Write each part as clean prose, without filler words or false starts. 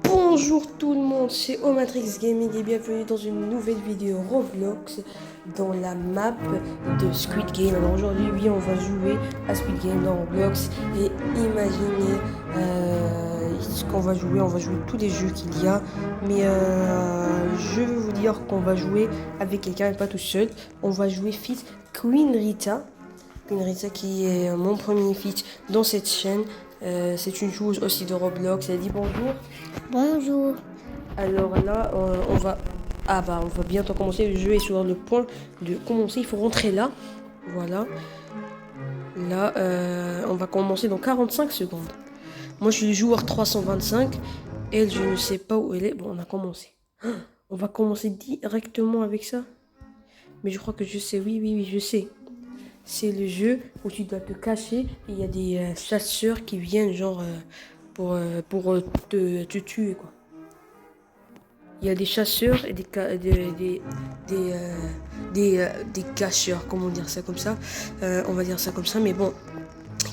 Bonjour tout le monde, c'est Omatrix Gaming et bienvenue dans une nouvelle vidéo Roblox dans la map de Squid Game. Alors aujourd'hui, oui, on va jouer à Squid Game dans Roblox et imaginez ce qu'on va jouer. On va jouer tous les jeux qu'il y a, mais je veux vous dire qu'on va jouer avec quelqu'un et pas tout seul. On va jouer feat Queen Rita. Queen Rita qui est mon premier feat dans cette chaîne. C'est une joueuse aussi de Roblox. Elle dit bonjour. Bonjour. Alors là, on va bientôt commencer. Le jeu est sur le point de commencer. Il faut rentrer là. Voilà. Là, on va commencer dans 45 secondes. Moi, je suis le joueur 325. Elle, je ne sais pas où elle est. Bon, on a commencé. On va commencer directement avec ça. Mais je crois que je sais. Oui, je sais. C'est le jeu où tu dois te cacher et il y a des chasseurs qui viennent genre pour te tuer quoi. Il y a des chasseurs et des cacheurs, comment dire ça comme ça. On va dire ça comme ça, mais bon,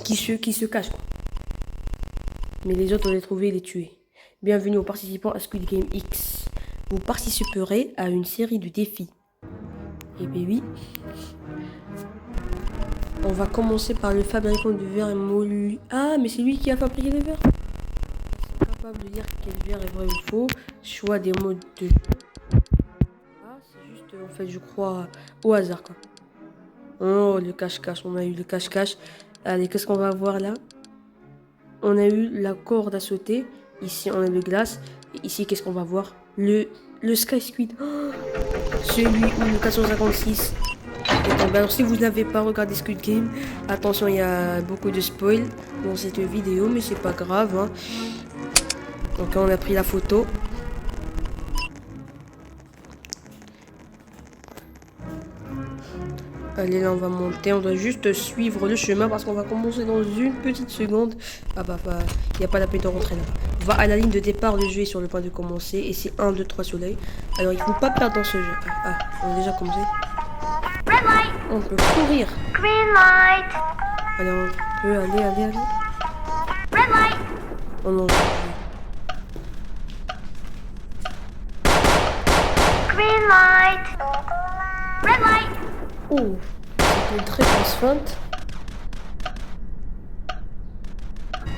qui se cachent quoi. Mais les autres on les trouver et les tuer. Bienvenue aux participants à Squid Game X. Vous participerez à une série de défis. Et bien oui. On va commencer par le fabricant de verre et moulu. Ah, mais c'est lui qui a fabriqué les verres. C'est capable de dire quel verre est vrai ou faux. Choix des modes de... Ah, c'est juste, en fait, je crois, au hasard, quoi. Oh, le cache-cache. On a eu le cache-cache. Allez, qu'est-ce qu'on va voir là? On a eu la corde à sauter. Ici, on a le glace. Et ici, qu'est-ce qu'on va voir? Le Sky Squid. Oh, celui où le 456... Alors si vous n'avez pas regardé Squid Game, attention, il y a beaucoup de spoil dans cette vidéo, mais c'est pas grave. Hein. Donc on a pris la photo. Allez, là on va monter, on doit juste suivre le chemin parce qu'on va commencer dans une petite seconde. Il n'y a pas la peine de rentrer là. On va à la ligne de départ, le jeu est sur le point de commencer et c'est 1, 2, 3 soleils. Alors il ne faut pas perdre dans ce jeu. On a déjà commencé. On peut courir. Green light. Allez, on peut aller. Red light. Oh non. Green light. Red light. Oh, c'est une très grosse feinte.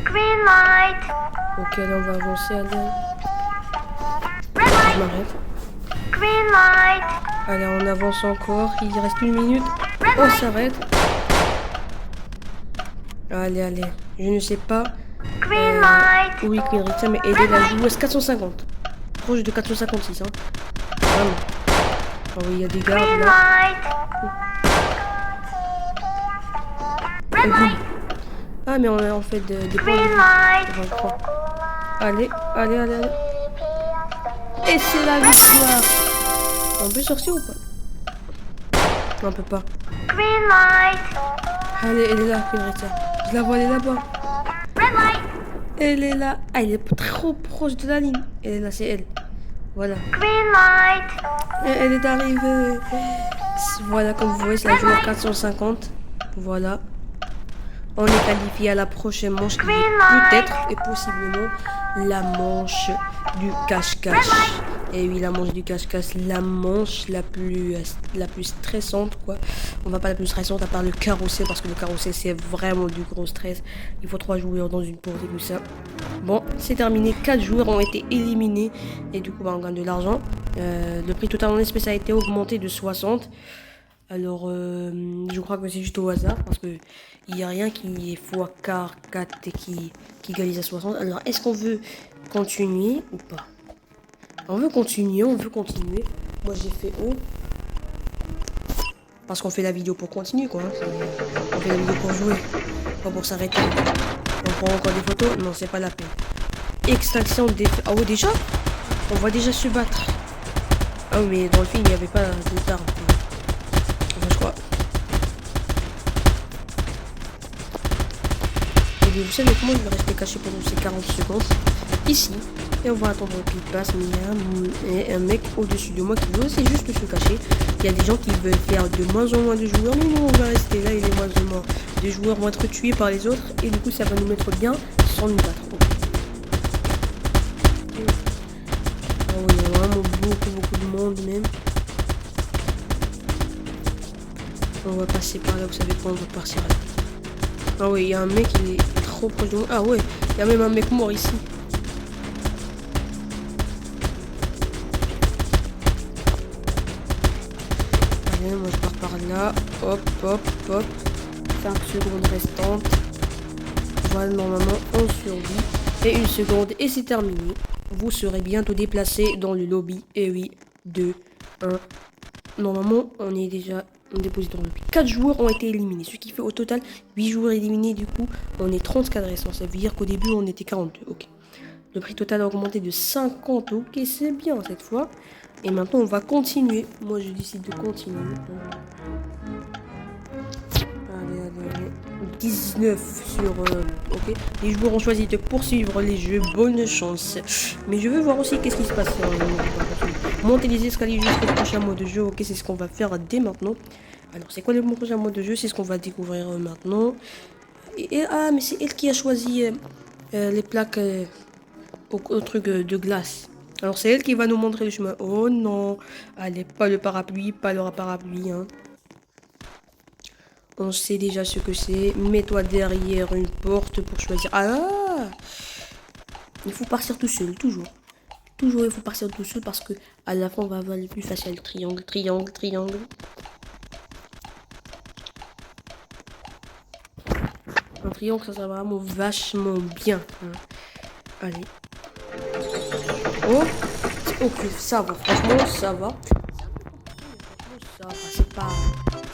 Green light. Ok, allez, on va avancer. Allez. Red Je light. m'arrête. Green light. Allez, on avance encore. Il reste 1 minute. On s'arrête. Allez. Je ne sais pas. Green light. Oui, Queen Rita, mais elle est la joueuse 450. Proche de 456, hein. Vraiment. Ah oui, il y a des gardes Green là. light. Red light. Ah, mais on a en fait des points de Green vie. light. 23. Allez. Et c'est la victoire. On peut sortir ou pas? Non, on peut pas. Green light. Allez, elle est là, Queen Rita. Je la vois, elle est là-bas. Red light. Elle est là. Ah, elle est trop proche de la ligne. Elle est là, c'est elle. Voilà. Green light. Elle est arrivée. Voilà, comme vous voyez, c'est la joueur 450. Voilà. On est qualifié à la prochaine manche qui est peut-être et possiblement la manche du cache-cache. Et oui, la manche du cache-cache, la manche la plus stressante, quoi. On va pas la plus stressante à part le carrousel, parce que le carrousel, c'est vraiment du gros stress. Il faut 3 joueurs dans une porte et tout ça. Bon, c'est terminé. 4 joueurs ont été éliminés. Et du coup, on gagne de l'argent. Le prix total en espèces a été augmenté de 60. Alors, je crois que c'est juste au hasard, parce que il n'y a rien qui est x4 et qui égalise à 60. Alors, est-ce qu'on veut continuer ou pas? On veut continuer. Moi, j'ai fait O. Parce qu'on fait la vidéo pour continuer, quoi. On fait la vidéo pour jouer, pas pour s'arrêter. On prend encore des photos? Non, c'est pas la peine. Extraction des... Ah ouais, déjà? On va déjà se battre. Ah oui, mais dans le film, il n'y avait pas d'armes. Enfin, je crois. Et bien, vous savez comment je vais rester caché pendant ces 40 secondes. Ici. Et on va attendre qu'il passe. Mais il y a un mec au-dessus de moi qui veut aussi juste se cacher. Il y a des gens qui veulent faire de moins en moins de joueurs. Mais nous, on va rester là et les moins en moins de joueurs vont être tués par les autres. Et du coup, ça va nous mettre bien sans nous battre. vraiment beaucoup de monde même. On va passer par là, vous savez quoi, on va partir là. Ah oui, il y a un mec, il est trop proche de moi. Ah ouais, il y a même un mec mort ici. Allez, moi je pars par là. Hop, hop, hop. 5 secondes restantes. Voilà, normalement, on survit. Et 1 seconde, et c'est terminé. Vous serez bientôt déplacé dans le lobby. Et oui, 2, 1. Normalement, on est déjà déposé dans le lobby. 4 joueurs ont été éliminés, ce qui fait au total 8 joueurs éliminés. Du coup, on est 34 restants. Ça veut dire qu'au début, on était 42. Ok. Le prix total a augmenté de 50. Ok, c'est bien cette fois. Et maintenant, on va continuer. Moi, je décide de continuer. Allez. 19 sur... ok. Les joueurs ont choisi de poursuivre les jeux. Bonne chance. Mais je veux voir aussi qu'est-ce qui se passe. Monter les escaliers jusqu'au prochain mode de jeu. Ok, c'est ce qu'on va faire dès maintenant. Alors, c'est quoi le prochain mode de jeu? C'est ce qu'on va découvrir maintenant. Ah, mais c'est elle qui a choisi les plaques au truc de glace. Alors, c'est elle qui va nous montrer le chemin. Oh non. Allez, pas le parapluie, pas le parapluie, hein. On sait déjà ce que c'est. Mets-toi derrière une porte pour choisir. Ah! Il faut partir tout seul, toujours. Toujours, il faut partir tout seul parce que à la fin, on va avoir le plus facile. Triangle, triangle, triangle. Un triangle, ça sera vraiment vachement bien. Hein. Allez. Oh! Ok, ça va. Franchement, ça va. Ça va, c'est pas...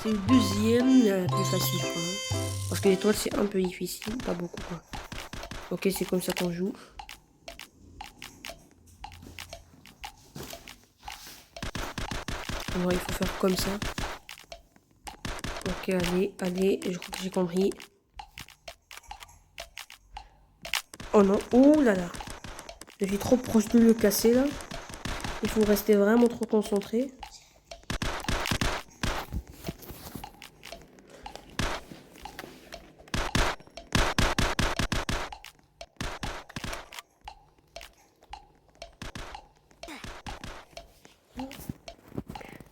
C'est le deuxième plus facile, quoi. Parce que l'étoile, c'est un peu difficile. Pas beaucoup, quoi. Ok, c'est comme ça qu'on joue. Alors, il faut faire comme ça. Ok, allez. Je crois que j'ai compris. Oh non. Oh là là. Je suis trop proche de le casser, là. Il faut rester vraiment trop concentré.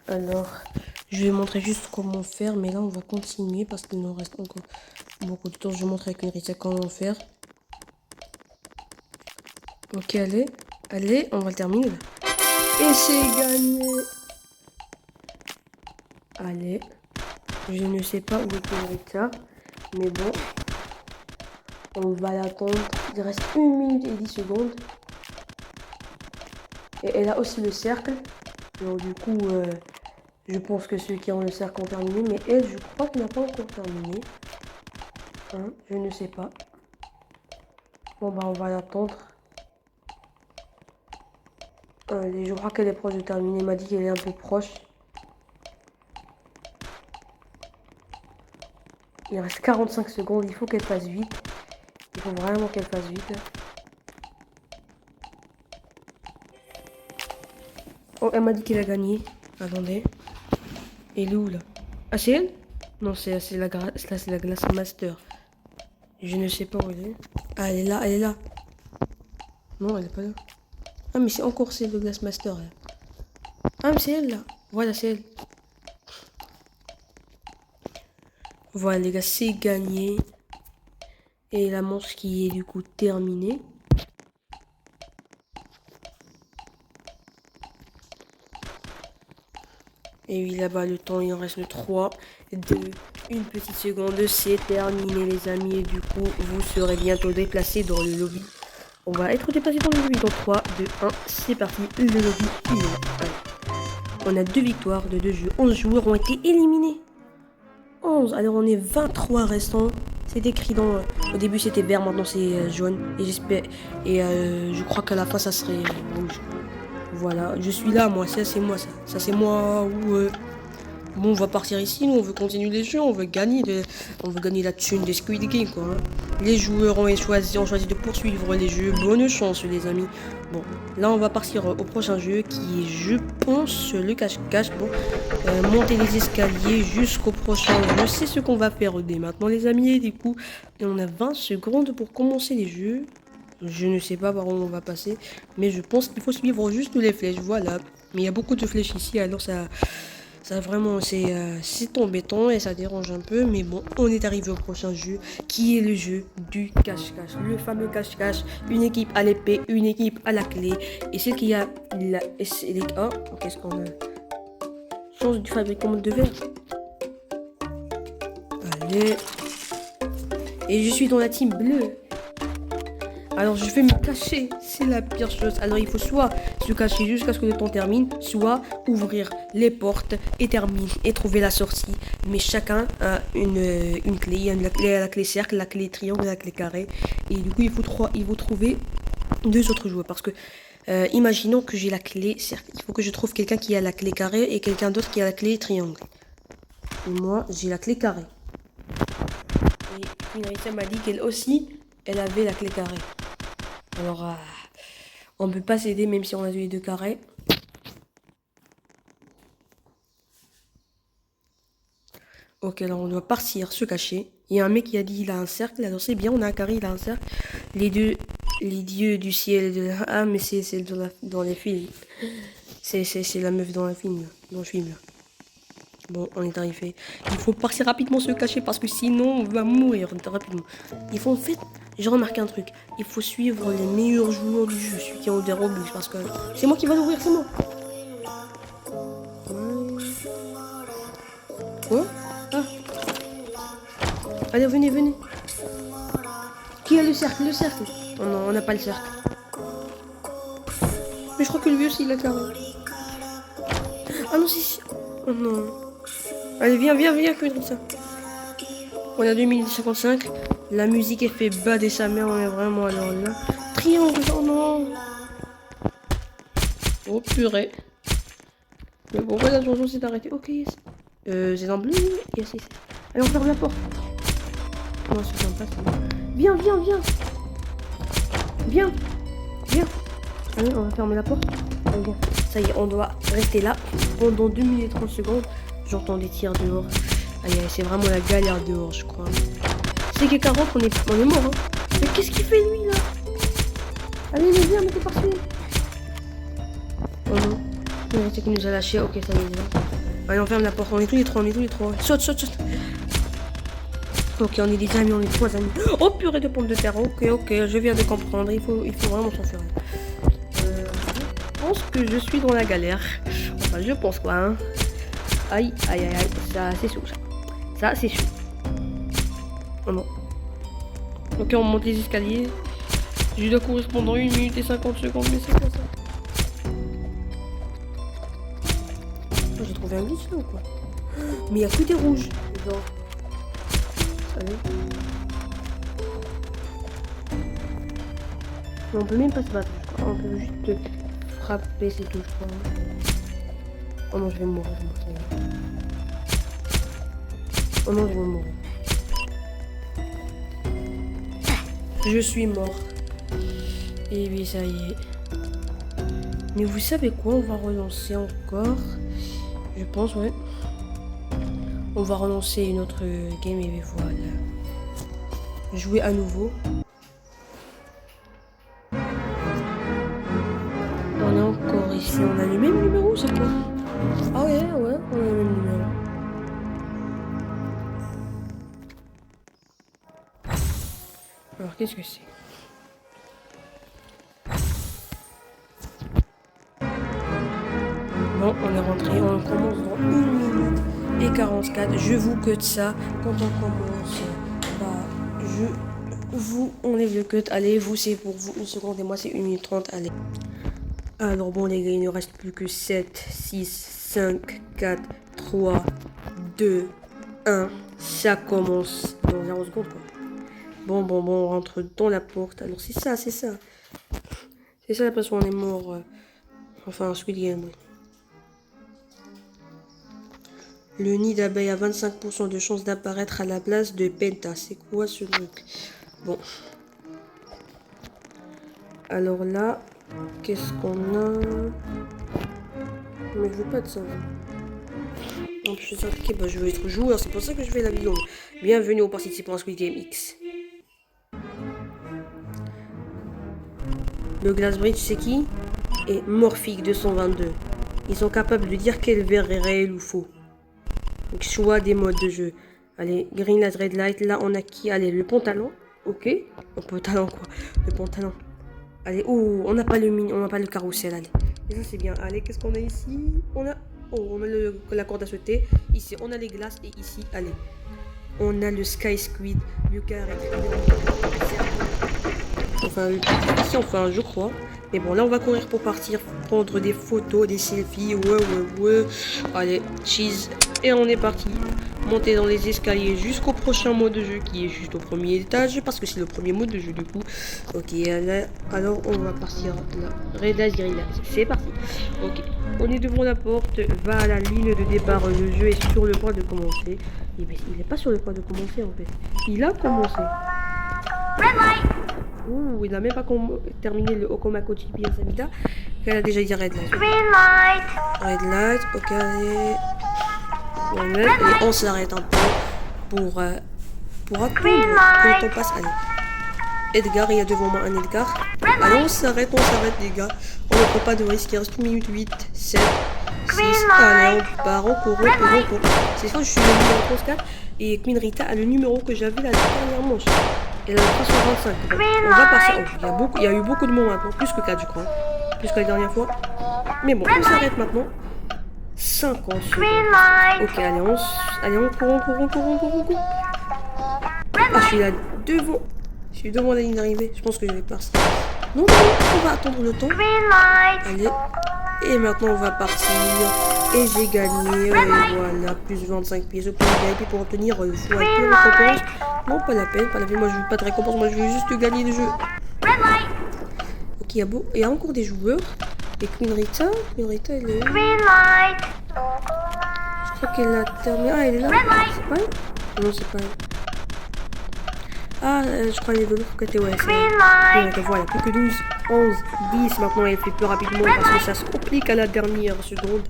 Alors, je vais montrer juste comment faire, mais là on va continuer parce qu'il nous reste encore beaucoup de temps. Je montre avec Nerissa comment faire. Ok, allez, on va le terminer là. Et c'est gagné. Allez, je ne sais pas où est Nerissa, mais bon, on va l'attendre. Il reste 1 minute et 10 secondes. Et elle a aussi le cercle. Donc du coup... je pense que ceux qui ont le cercle ont terminé, mais elle, je crois qu'elle n'a pas encore terminé. Hein, je ne sais pas. Bon, bah, on va l'attendre. Allez, je crois qu'elle est proche de terminer. Elle m'a dit qu'elle est un peu proche. Il reste 45 secondes. Il faut qu'elle fasse vite. Il faut vraiment qu'elle fasse vite. Oh, elle m'a dit qu'elle a gagné. Attendez. Elle est où là? Ah, c'est elle? Non, c'est la glace master. Je ne sais pas où elle est. Ah, elle est là. Non, elle est pas là. Ah, mais c'est encore celle de glace master là. Ah, mais c'est elle là. Voilà, c'est elle. Voilà les gars, c'est gagné. Et la manche qui est du coup terminée. Et oui, là-bas, le temps, il en reste 3, 2, 1 petite seconde. C'est terminé, les amis. Et du coup, vous serez bientôt déplacés dans le lobby. On va être déplacés dans le lobby dans 3, 2, 1. C'est parti. Le lobby, il est là. Allez. On a 2 victoires de 2 jeux. 11 joueurs ont été éliminés. 11. Alors, on est 23 restants. C'est écrit dans... au début, c'était vert. Maintenant, c'est jaune. Et j'espère... Et je crois qu'à la fin, ça serait rouge. Voilà, je suis là, moi, ça c'est moi, ça c'est moi. Bon, on va partir ici, nous on veut continuer les jeux, on veut gagner la thune des Squid Game, quoi. Hein. Les joueurs ont choisi de poursuivre les jeux, bonne chance les amis. Bon, là on va partir au prochain jeu qui est, je pense, le cache-cache. Bon, monter les escaliers jusqu'au prochain jeu, c'est ce qu'on va faire dès maintenant les amis. Et du coup, on a 20 secondes pour commencer les jeux. Je ne sais pas par où on va passer, mais je pense qu'il faut suivre juste les flèches, voilà. Mais il y a beaucoup de flèches ici, alors ça vraiment, c'est embêtant et ça dérange un peu. Mais bon, on est arrivé au prochain jeu, qui est le jeu du cache-cache. Le fameux cache-cache, une équipe à l'épée, une équipe à la clé. Et celle qui a la... Oh, qu'est-ce qu'on a? Change du fabricant de verre. Allez. Et je suis dans la team bleue. Alors je vais me cacher, c'est la pire chose. Alors il faut soit se cacher jusqu'à ce que le temps termine, soit ouvrir les portes et terminer et trouver la sortie. Mais chacun a une clé. Il y a la clé cercle, la clé triangle, la clé carré. Et du coup il faut trouver deux autres joueurs. Parce que imaginons que j'ai la clé cercle. Il faut que je trouve quelqu'un qui a la clé carré et quelqu'un d'autre qui a la clé triangle. Et moi j'ai la clé carré. Et Finarissa m'a dit qu'elle aussi, elle avait la clé carré. Alors, on ne peut pas s'aider même si on a les deux carrés. Ok, alors on doit partir, se cacher. Il y a un mec qui a dit il a un cercle. Alors c'est bien, on a un carré, il a un cercle. Les dieux du ciel et de la... Ah, mais c'est dans les films. C'est la meuf dans le film, dans le film. Bon, on est arrivé. Il faut partir rapidement se cacher parce que sinon on va mourir rapidement. Il faut en fait, j'ai remarqué un truc. Il faut suivre les meilleurs joueurs du jeu, celui qui ont des Robux parce que c'est moi qui va l'ouvrir, c'est moi. Quoi? Ah. Allez, venez, venez. Qui a le cercle? Le cercle. Oh non, on n'a pas le cercle. Mais je crois que lui aussi il a carré. Ah non, si. Oh non. Allez, viens, que ça. On a 2055. La musique est fait bas des sa mère, on est vraiment alors là. Triangle, oh non. Oh purée. Mais pourquoi la chanson s'est arrêtée? Ok, yes. C'est en bleu. Yes, yes. Allez, on ferme la porte. Non, c'est sympa, c'est bon. Viens. Viens. Allez, on va fermer la porte. Allez, viens. Ça y est, on doit rester là pendant 2 minutes 30 secondes. J'entends des tirs dehors. Aïe, c'est vraiment la galère dehors, je crois. C'est quelqu'un rentre, on est mort, hein. Mais qu'est-ce qu'il fait, lui, là? Allez, viens, mettez par-dessus. Oh non. C'est qui nous a lâché. Ok, ça y est, là. Allez, on ferme la porte. On est tous les trois. Saute. Ok, on est des amis, on est 3 amis. Oh, purée de pommes de terre. Ok, je viens de comprendre. Il faut vraiment s'en faire. Je pense que je suis dans la galère. Enfin, je pense quoi, hein. Aïe. Ça, c'est chaud, ça. Ça, c'est chaud. Oh non. Ok, on monte les escaliers. Je dois courir pendant 1 minute et 50 secondes, mais c'est quoi ça? Oh, j'ai trouvé un glitch là ou quoi? Mais il n'y a que des rouges. Genre. Allez. Mais on peut même pas se battre, je crois. On peut juste frapper, c'est tout, je crois. Oh non, je vais mourir. Oh non, je vais mourir. Je suis mort. Et oui, ça y est. Mais vous savez quoi? On va relancer encore. Je pense, ouais. On va relancer une autre game et voilà. Jouer à nouveau. On est encore ici. On a le même numéro, c'est quoi? Ah ouais, on a le même numéro. Alors, qu'est-ce que c'est? Bon, on est rentré, on commence dans 1 minute et 44. Je vous cut ça. Quand on commence, bah, je vous enlève le cut. Allez, vous, c'est pour vous 1 seconde et moi, c'est 1 minute 30. Allez. Alors, bon, les gars, il ne reste plus que 7, 6, 5, 4, 3, 2, 1. Ça commence dans 0 secondes, quoi. Bon, on rentre dans la porte. Alors, c'est ça. C'est ça, l'impression on est mort. Enfin, Squid Game. Le nid d'abeille a 25% de chance d'apparaître à la place de Penta. C'est quoi ce truc? Bon. Alors là, qu'est-ce qu'on a? Mais je veux pas de ça. En plus, ok, bah, je veux être joueur. C'est pour ça que je fais la vidéo. Bienvenue aux participants à Squid Game X. Le Glass Bridge, c'est qui? Et Morphic 222. Ils sont capables de dire quel verre est réel ou faux. Donc, choix des modes de jeu. Allez, Green Light, Red Light. Là, on a qui? Allez, le pantalon. Ok. Le pantalon, quoi. Le pantalon. Allez, oh, on n'a pas le mini, on n'a pas le carrousel, allez. Et ça, c'est bien. Allez, qu'est-ce qu'on a ici? On a la corde à sauter. Ici, on a les glaces. Et ici, allez. On a le Sky Squid, le carré. Enfin, ici, enfin, je crois. Mais bon, là, on va courir pour partir, prendre des photos, des selfies. Ouais. Allez, cheese. Et on est parti. Monter dans les escaliers jusqu'au prochain mode de jeu qui est juste au premier étage. Parce que c'est le premier mode de jeu, du coup. Ok, là, alors, on va partir là. Red Light, Green Light. C'est parti. Ok, on est devant la porte. Va à la ligne de départ. Le jeu est sur le point de commencer. Il n'est pas sur le point de commencer, en fait. Il a commencé. Red light. Ouh, il n'a même pas terminé le Okomako Chibi Samida. Elle a déjà dit Red Light. Green light. Red Light, ok, allez. Et on s'arrête un peu pour attendre que le temps passe. Allez. Edgar, il y a devant moi un Edgar. Allez, on s'arrête les gars. On ne prend pas de risque, il reste 1 minute 8, 7, 6. Allez, on part, on court. C'est ça, je suis le numéro 34 et Queen Rita a le numéro que j'avais la dernière manche. Elle a le 325. On va passer. Oh, il y a eu beaucoup de monde maintenant, plus que 4 je crois. Plus que la dernière fois. Mais bon, on s'arrête maintenant. 50 secondes. Ok, allez, on court. Ah, je suis là devant. Je suis devant la ligne d'arrivée. Je pense que je vais passer. Non, on va attendre le temps. Allez. Et maintenant, on va partir. Et j'ai gagné. Et voilà, plus 25 pièces au point VIP pour obtenir fois 2 récompenses. Non, pas la peine. Moi, je veux pas de récompense. Moi, je veux juste gagner le jeu. Ok, il y a encore des joueurs. Et Queen Rita, elle est où? Je crois qu'elle a terminé. Ah, elle est là. C'est pas elle? Non, c'est pas elle. Ah, je crois qu'elle est de l'autre côté. Ouais, c'est elle. Donc voilà, plus que 12, 11, 10. Maintenant, elle fait plus rapidement parce que ça se complique à la dernière seconde.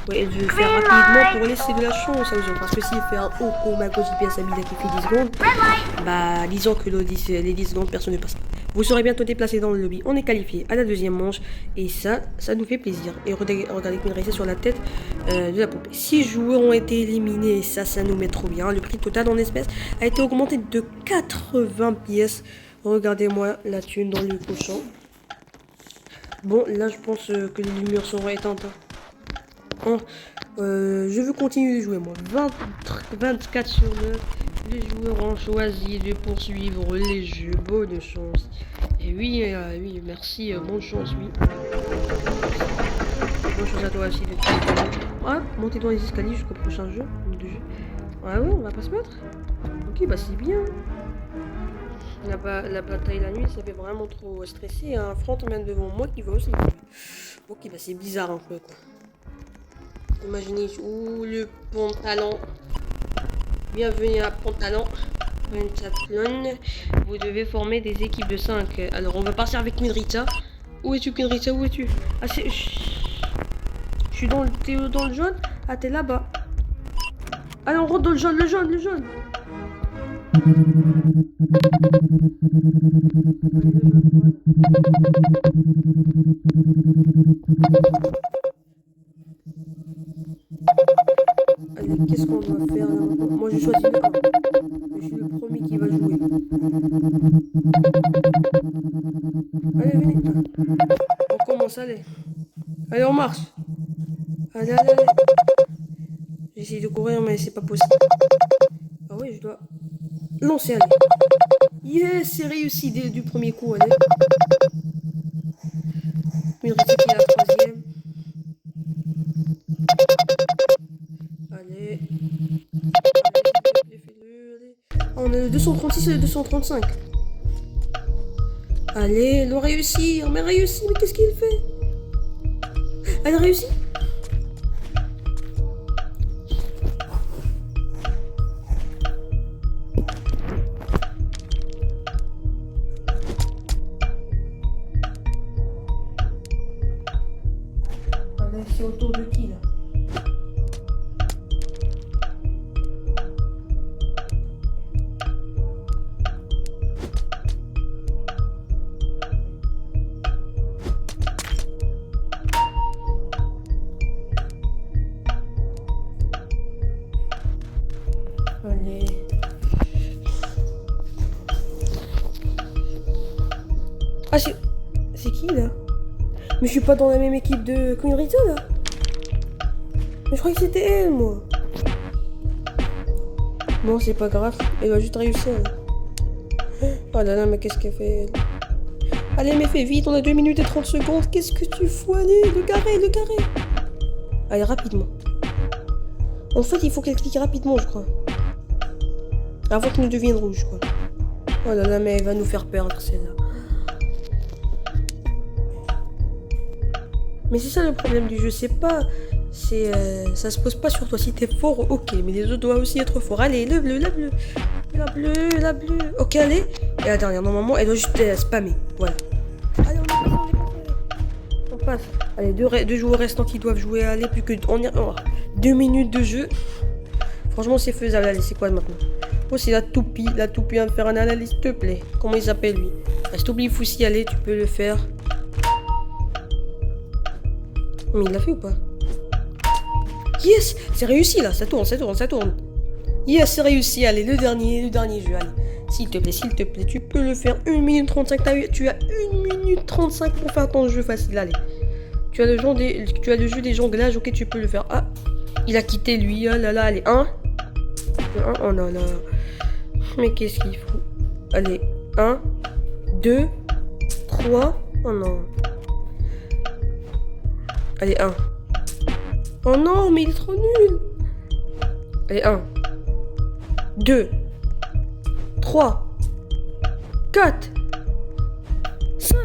Ouais, je vais faire rapidement pour laisser de la chance aux autres. Parce que s'il fait un Okomako JPS Samida qui fait 10 secondes, bah, disons que les 10 secondes, personne ne passe pas. Vous serez bientôt déplacé dans le lobby. On est qualifié à la deuxième manche. Et ça nous fait plaisir. Et regardez Queen Rita sur la tête de la poupée. 6 joueurs ont été éliminés. Et ça nous met trop bien. Le prix total en espèces a été augmenté de 80 pièces. Regardez-moi la thune dans le cochon. Bon, là, je pense que les lumières seront éteintes. Je veux continuer de jouer, moi. 24 sur 9. Les joueurs ont choisi de poursuivre les jeux. Bonne chance. Et oui, merci. Bonne chance, oui. Bonne chance à toi aussi. Monter dans les escaliers jusqu'au prochain jeu. Ouais, on va pas se battre. Ok, bah c'est bien. La bataille la nuit, ça fait vraiment trop stresser. Un frontman devant moi qui va aussi. Ok, bah c'est bizarre un peu, quoi. Imaginez où le pantalon. Bienvenue à Pantalon. Vous devez former des équipes de 5. Alors on va partir avec Queen Rita. Où es-tu, Queen Rita? Où es-tu? Ah, c'est. Je suis dans le jaune. Ah, t'es là-bas. Allez, on rentre dans le jaune. Allez, qu'est-ce qu'on doit faire là? Moi, j'ai choisi le 1. Je suis le premier qui va jouer. Allez, venez. On commence, allez. Allez, on marche. Allez. J'essaie de courir, mais c'est pas possible. Ah oui, je dois lancer, allez. Yes, c'est réussi du premier coup, allez. Une recette qui est la troisième. Allez. On est le 236 et le 235. Allez, elle doit réussir. Mais réussi, mais qu'est-ce qu'il fait? Elle a réussi? Allez, c'est autour de qui là? C'est qui là? Mais je suis pas dans la même équipe de Queen Rita là. Mais je croyais que c'était elle, moi. Bon, c'est pas grave. Elle va juste réussir. Oh là là, mais qu'est-ce qu'elle fait elle? Allez, mais fais vite, on a 2 minutes et 30 secondes. Qu'est-ce que tu fous? Allez, le carré, le carré. Allez, rapidement. En fait, il faut qu'elle clique rapidement, je crois. Avant qu'il ne devienne rouge, quoi. Oh là là, mais elle va nous faire perdre, celle-là. Mais c'est ça le problème du jeu, c'est pas... ça se pose pas sur toi. Si t'es fort, ok, mais les autres doivent aussi être forts. Allez, le bleu, la bleue. La bleue, la bleue. Ok, allez. Et la dernière, normalement, elle doit juste spammer. Voilà. Allez, on passe. Allez, deux joueurs restants qui doivent jouer. Allez, plus que... 2 minutes de jeu. Franchement, c'est faisable. Allez, c'est quoi maintenant? Oh, c'est la toupie. La toupie vient de faire un analyse, s'il te plaît. Comment il s'appelle, lui? S'il te plaît, il faut s'y aller. Tu peux le faire. Mais il l'a fait ou pas? Yes! C'est réussi, là. Ça tourne, ça tourne, ça tourne. Yes, c'est réussi. Allez, le dernier jeu. Allez. S'il te plaît, tu peux le faire. 1 minute 35. Tu as 1 minute 35 pour faire ton jeu facile. Allez. Tu as le jeu des jonglages. Ok, tu peux le faire. Ah! Il a quitté lui. Oh là là, allez. 1. Oh là là. Mais qu'est-ce qu'il fout? Allez. 1, 2, 3. Oh non. Allez, 1. Oh non, mais il est trop nul. Allez, 1. 2. 3. 4. 5.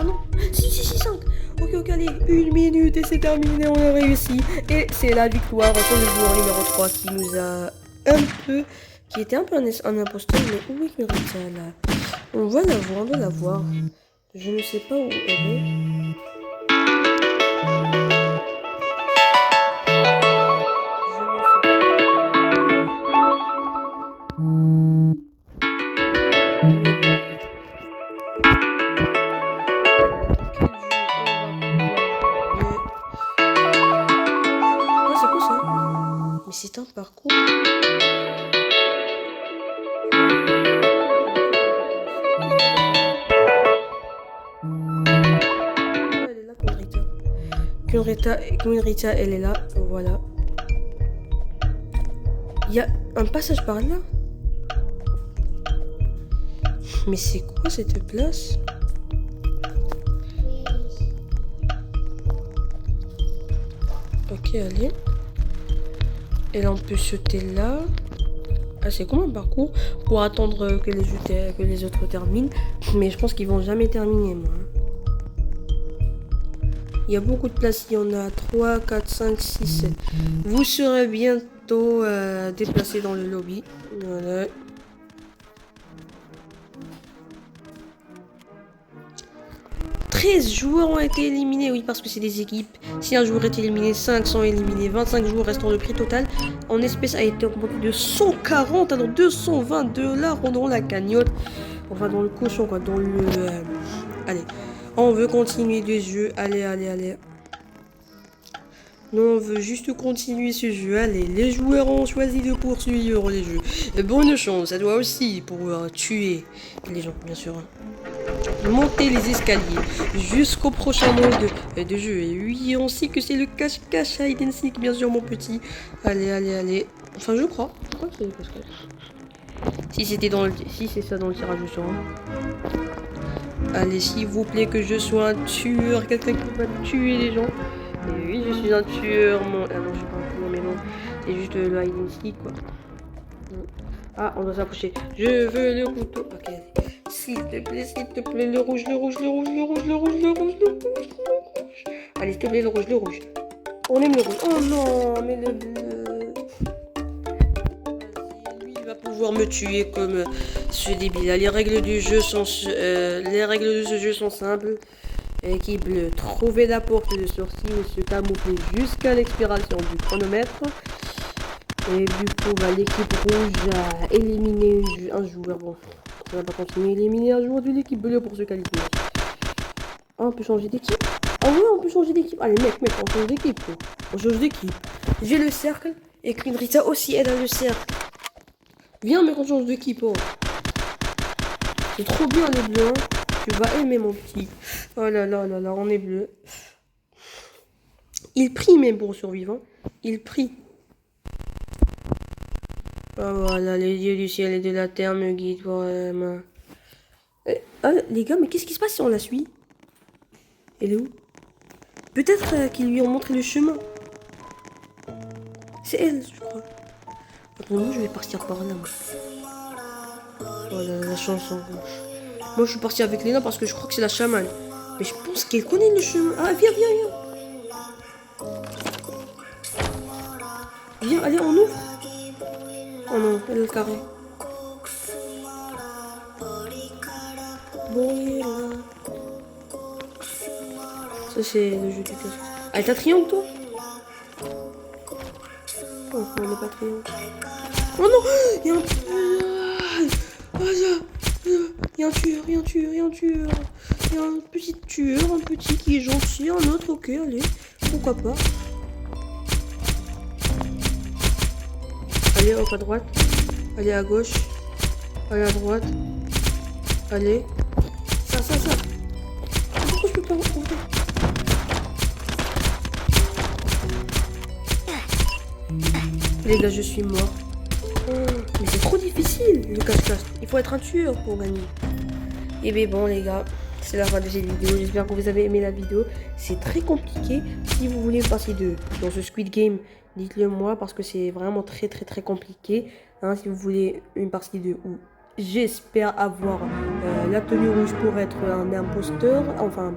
Oh non. Si, 5. Ok, allez. 1 minute et c'est terminé, on a réussi. Et c'est la victoire pour le joueur numéro 3 qui nous a un peu... Qui était un peu un imposteur, mais où est Mérita là? On va la voir. Je ne sais pas où elle est. C'est un parcours. Elle est là, Queen Rita, elle est là. Voilà. Il y a un passage par là. Mais c'est quoi cette place? Ok, allez. Et là, on peut sauter là. Ah, c'est comme un parcours pour attendre que les autres terminent. Mais je pense qu'ils vont jamais terminer, moi. Il y a beaucoup de places. Il y en a 3, 4, 5, 6, 7. Vous serez bientôt déplacés dans le lobby. Voilà. Joueurs ont été éliminés, oui, parce que c'est des équipes. Si un joueur est éliminé, 5 sont éliminés. 25 joueurs restant le prix total en espèces a été augmenté de 140 à 220 $ dans la cagnotte. Enfin, dans le cochon, quoi. Dans le... Allez. On veut continuer le jeu. Allez. Non, on veut juste continuer ce jeu. Allez, les joueurs ont choisi de poursuivre les jeux. Bonne chance, ça doit aussi pouvoir tuer les gens, bien sûr. Monter les escaliers jusqu'au prochain mode de jeu. Et oui, on sait que c'est le cache-cache à hide and seek, bien sûr, mon petit. Allez. Enfin, je crois que c'est le cache-cache. Si c'est ça dans le tirage au sort. Allez, s'il vous plaît, que je sois un tueur, quelqu'un qui va tuer les gens. Et oui, je suis un tueur. Ah non, je suis pas un tueur, mais non. C'est juste le hide and seek, quoi. Ah, on doit s'approcher. Je veux le couteau. Ok. S'il te plaît, le rouge. Allez, s'il te plaît, le rouge. On aime le rouge. Oh non, mais le bleu. Lui, il va pouvoir me tuer comme ce débile. Les règles de ce jeu sont simples. Équipe bleue, trouver la porte de sortie et se camoufler jusqu'à l'expiration du chronomètre. Et du coup, l'équipe rouge a éliminé un joueur. Bon, on va pas continuer. Éliminer un joueur de l'équipe bleue pour se qualifier. Ah, on peut changer d'équipe? Ah ouais, on peut changer d'équipe. Allez, mec, on change d'équipe. On change d'équipe. J'ai le cercle. Et Queen Rita aussi, elle a le cercle. Viens, mec, on change d'équipe. Oh. C'est trop bien, les bleus. Hein. Tu vas aimer, mon petit. Oh là là là là, on est bleu. Il prie même pour survivre. Il prie. Oh, voilà, les dieux du ciel et de la terre me guident pour main. Ah, les gars, mais qu'est-ce qui se passe si on la suit? Elle est où? Peut-être qu'ils lui ont montré le chemin. C'est elle, je crois. Attends, je vais partir par là. Moi. Oh là là, la chanson. Moi, je suis parti avec Léna parce que je crois que c'est la chamane. Mais je pense qu'elle connaît le chemin. Ah, viens, viens, viens. Viens, allez, on ouvre. Oh non, elle est le carré. Ça, c'est le jeu du casque. Ah, t'as triangle, toi? Oh, on n'est pas triangle. Oh non, il y a un... Il y a un tueur, il y a un tueur, il y a un tueur. Il y a un petit tueur, un petit qui est gentil, un autre, ok, allez, pourquoi pas. Allez, hop à droite. Allez à gauche. Allez à droite. Allez. Ça. Pourquoi je peux pas retrouver? Les gars, je suis mort. Oh, mais c'est trop difficile, le cache-cache. Il faut être un tueur pour gagner. Et bien bon, les gars, c'est la fin de cette vidéo. J'espère que vous avez aimé la vidéo. C'est très compliqué. Si vous voulez passer dans ce Squid Game, dites-le moi parce que c'est vraiment très compliqué. Hein, si vous voulez une partie 2 où j'espère avoir la tenue rouge pour être un imposteur, enfin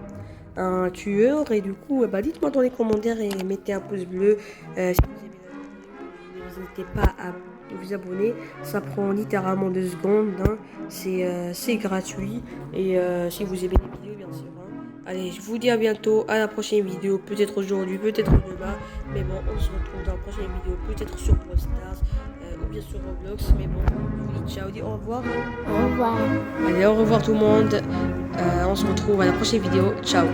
un tueur. Et du coup, dites-moi dans les commentaires et mettez un pouce bleu. Si vous aimez la vidéo, n'hésitez pas à vous abonner. Ça prend littéralement 2 secondes. Hein. C'est gratuit. Et si vous aimez les vidéos, bien sûr. Hein. Allez, je vous dis à bientôt, à la prochaine vidéo. Peut-être aujourd'hui, peut-être demain. Mais bon, on se retrouve dans la prochaine vidéo. Peut-être sur Brawl Stars ou bien sur Roblox. Mais bon, je vous dis ciao, dis au revoir. Au revoir. Allez, au revoir tout le monde. On se retrouve à la prochaine vidéo. Ciao.